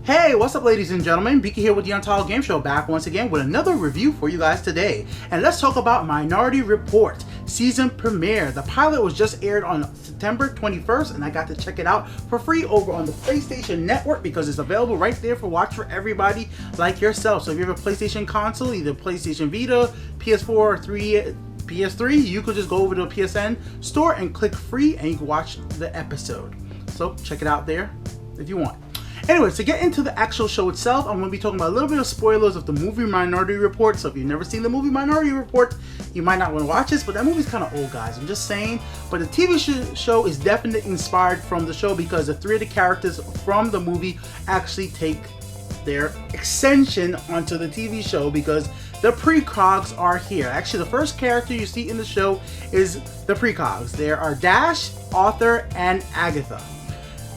Hey, what's up ladies and gentlemen, Biki here with the Untitled Game Show, back once again with another review for you guys today. And let's talk about Minority Report season premiere. The pilot was just aired on September 21st and I got to check it out for free over on the PlayStation Network because it's available right there for watch for everybody like yourself. So if you have a PlayStation console, either PlayStation Vita, PS4, or PS3, you could just go over to the PSN store and click free and you can watch the episode. So check it out there if you want. Anyways, to get into the actual show itself, I'm going to be talking about a little bit of spoilers of the movie Minority Report. So if you've never seen the movie Minority Report, you might not want to watch this, but that movie's kind of old, guys. I'm just saying. But the TV show is definitely inspired from the show because the three of the characters from the movie actually take their extension onto the TV show because the precogs are here. Actually, the first character you see in the show is the precogs. There are Dash, Arthur, and Agatha.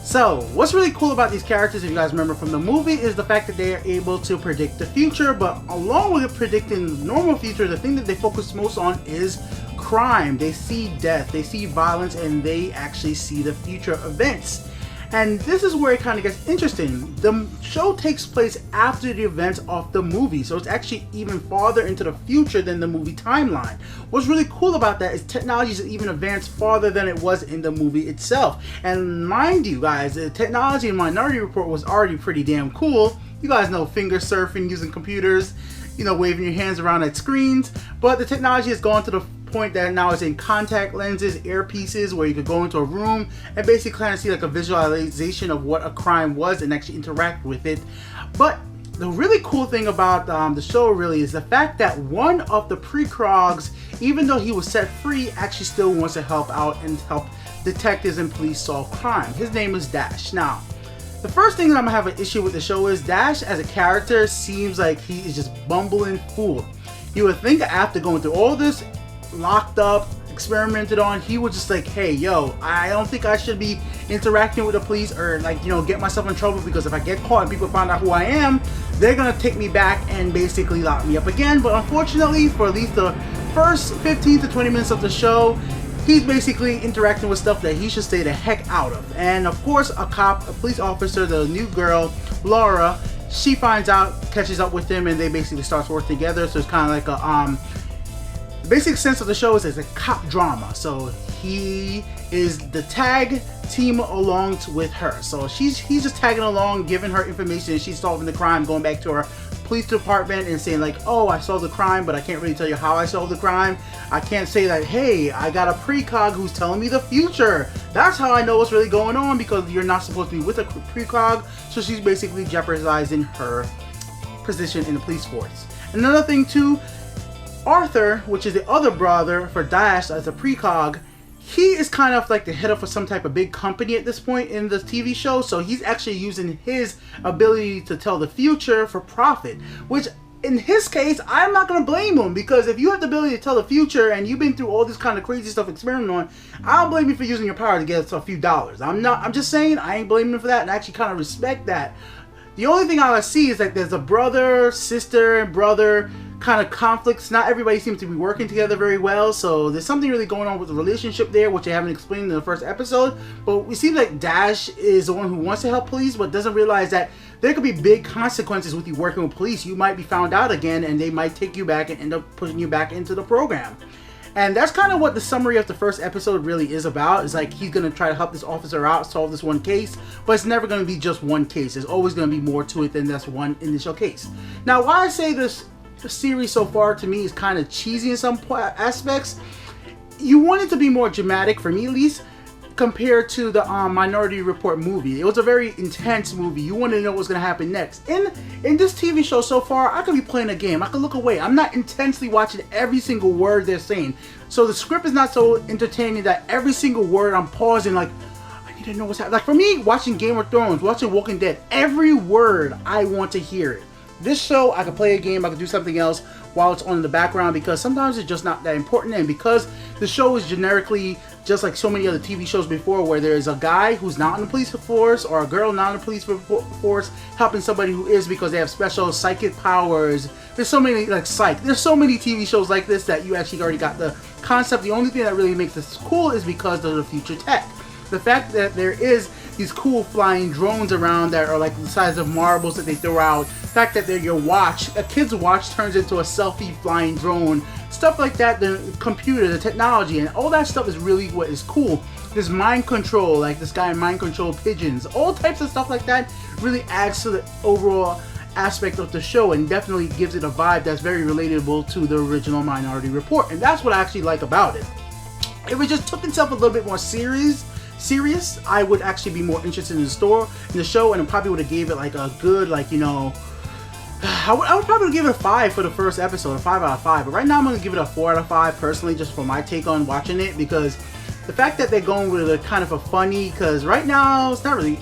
So, what's really cool about these characters, if you guys remember from the movie, is the fact that they are able to predict the future, but along with predicting the normal future, the thing that they focus most on is crime. They see death, they see violence, and they actually see the future events. And this is where it kind of gets interesting. The show takes place after the events of the movie, so it's actually even farther into the future than the movie timeline. What's really cool about that is technology is even advanced farther than it was in the movie itself. And mind you guys, the technology in Minority Report was already pretty damn cool. You guys know finger surfing using computers, you know, waving your hands around at screens, but the technology has gone to the point that now it's in contact lenses, earpieces, where you could go into a room and basically kind of see like a visualization of what a crime was and actually interact with it. But the really cool thing about the show really is the fact that one of the precogs, even though he was set free, actually still wants to help out and help detectives and police solve crime. His name is Dash. Now, the first thing that I'm gonna have an issue with the show is Dash as a character seems like he is just bumbling fool. You would think after going through all this, locked up, experimented on, he was just like, hey yo, I don't think I should be interacting with the police or like, you know, get myself in trouble because if I get caught and people find out who I am, they're gonna take me back and basically lock me up again. But unfortunately, for at least the first 15 to 20 minutes of the show, he's basically interacting with stuff that he should stay the heck out of. And of course, a police officer, the new girl, Laura, she finds out, catches up with him, and they basically start working together. So it's kind of like a basic sense of the show is it's a cop drama. So he is the tag team along with her. So he's just tagging along, giving her information, and she's solving the crime, going back to her police department and saying like, oh, I solved the crime, but I can't really tell you how I solved the crime. I can't say that, hey, I got a precog who's telling me the future. That's how I know what's really going on, because you're not supposed to be with a precog. So she's basically jeopardizing her position in the police force. Another thing too, Arthur, which is the other brother for Dash as a precog, he is kind of like the head of some type of big company at this point in the TV show, so he's actually using his ability to tell the future for profit, which in his case, I'm not going to blame him, because if you have the ability to tell the future and you've been through all this kind of crazy stuff experimenting on, I don't blame you for using your power to get a few dollars. I'm just saying, I ain't blaming him for that, and I actually kind of respect that. The only thing I see is that there's a brother, sister, and brother kind of conflicts. Not everybody seems to be working together very well, so there's something really going on with the relationship there, which they haven't explained in the first episode. But we see like Dash is the one who wants to help police, but doesn't realize that there could be big consequences with you working with police. You might be found out again, and they might take you back and end up pushing you back into the program. And that's kind of what the summary of the first episode really is about. It's like he's going to try to help this officer out, solve this one case, but it's never going to be just one case. There's always going to be more to it than that's one initial case. Now, why I say this series so far to me is kind of cheesy in some aspects, you want it to be more dramatic, for me at least, compared to the Minority Report movie. It was a very intense movie. You want to know what's going to happen next. In this TV show so far, I could be playing a game. I could look away. I'm not intensely watching every single word they're saying. So the script is not so entertaining that every single word I'm pausing like, I need to know what's happening. Like for me, watching Game of Thrones, watching Walking Dead, every word I want to hear it. This show, I could play a game, I could do something else while it's on in the background, because sometimes it's just not that important, and because the show is generically just like so many other TV shows before, where there's a guy who's not in the police force or a girl not in the police force helping somebody who is, because they have special psychic powers. There's so many, like there's so many TV shows like this that you actually already got the concept. The only thing that really makes this cool is because of the future tech. The fact that there is these cool flying drones around that are like the size of marbles that they throw out. The fact that they're your watch, a kid's watch turns into a selfie flying drone, stuff like that. The computer, the technology, and all that stuff is really what is cool. This mind control, like this guy mind control pigeons, all types of stuff like that really adds to the overall aspect of the show and definitely gives it a vibe that's very relatable to the original Minority Report. And that's what I actually like about it. If it just took itself a little bit more serious, I would actually be more interested in the show, and I probably would have gave it like a good, like, you know, I would probably give it a 5 for the first episode, a 5 out of 5. But right now I'm going to give it a 4 out of 5 personally, just for my take on watching it, because the fact that they're going with a kind of a funny, because right now it's not really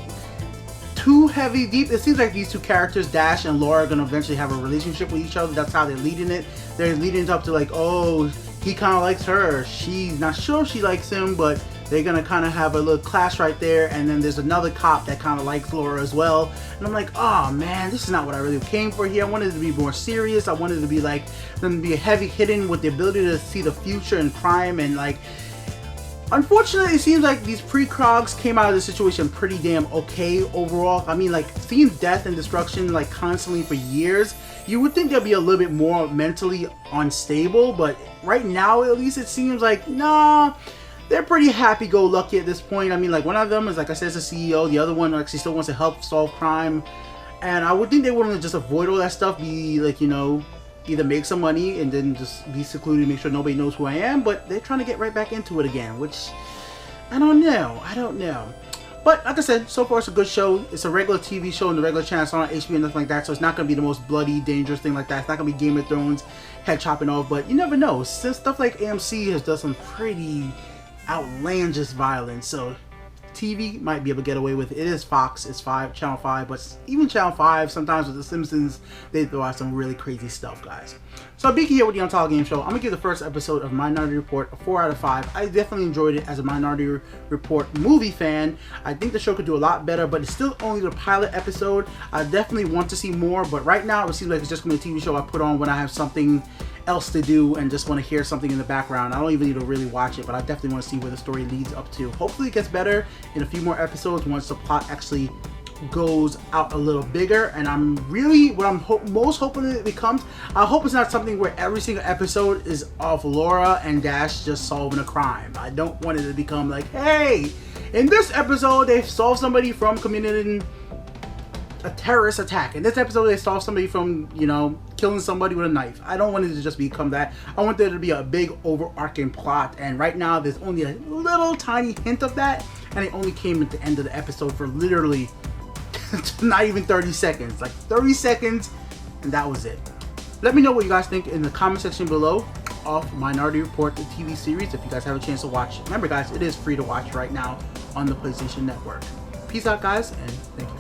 too heavy deep. It seems like these two characters, Dash and Laura, are going to eventually have a relationship with each other. That's how they're leading it. They're leading it up to like, oh, he kind of likes her. She's not sure she likes him, but they're going to kind of have a little clash right there. And then there's another cop that kind of likes Laura as well. And I'm like, oh man, this is not what I really came for here. I wanted it to be more serious. I wanted it to be like, them to be a heavy hitting with the ability to see the future and crime, and like, unfortunately, it seems like these pre-Krogs came out of the situation pretty damn okay overall. I mean, like, seeing death and destruction like constantly for years, you would think they'll be a little bit more mentally unstable, but right now at least it seems like, nah, they're pretty happy-go-lucky at this point. I mean, like, one of them is, like I said, is a CEO. The other one actually still wants to help solve crime, and I would think they wouldn't just avoid all that stuff, be like, you know, either make some money and then just be secluded, make sure nobody knows who I am, but they're trying to get right back into it again, which I don't know. But like I said, so far it's a good show. It's a regular TV show on the regular channel. It's not on HBO and nothing like that, so it's not going to be the most bloody, dangerous thing like that. It's not going to be Game of Thrones, head chopping off, but you never know. Since stuff like AMC has done some pretty outlandish violence, so TV might be able to get away with it. It is Fox, it's Channel 5, but even Channel 5, sometimes with The Simpsons, they throw out some really crazy stuff, guys. So Biki here with the Untitled Game Show. I'm going to give the first episode of Minority Report a 4 out of 5. I definitely enjoyed it as a Minority Report movie fan. I think the show could do a lot better, but it's still only the pilot episode. I definitely want to see more, but right now it seems like it's just going to be a TV show I put on when I have something else to do and just want to hear something in the background. I don't even need to really watch it, but I definitely want to see where the story leads up to. Hopefully it gets better in a few more episodes once the plot actually goes out a little bigger, and I'm really, what I'm most hoping it becomes, I hope it's not something where every single episode is of Laura and Dash just solving a crime. I don't want it to become like, hey, in this episode they solved somebody from committing a terrorist attack. In this episode they solved somebody from, you know, killing somebody with a knife. I don't want it to just become that. I want there to be a big overarching plot, and right now there's only a little tiny hint of that, and it only came at the end of the episode for literally not even 30 seconds. Like 30 seconds, and that was it. Let me know what you guys think in the comment section below of Minority Report, the TV series, if you guys have a chance to watch. Remember guys, it is free to watch right now on the PlayStation Network. Peace out guys, and thank you.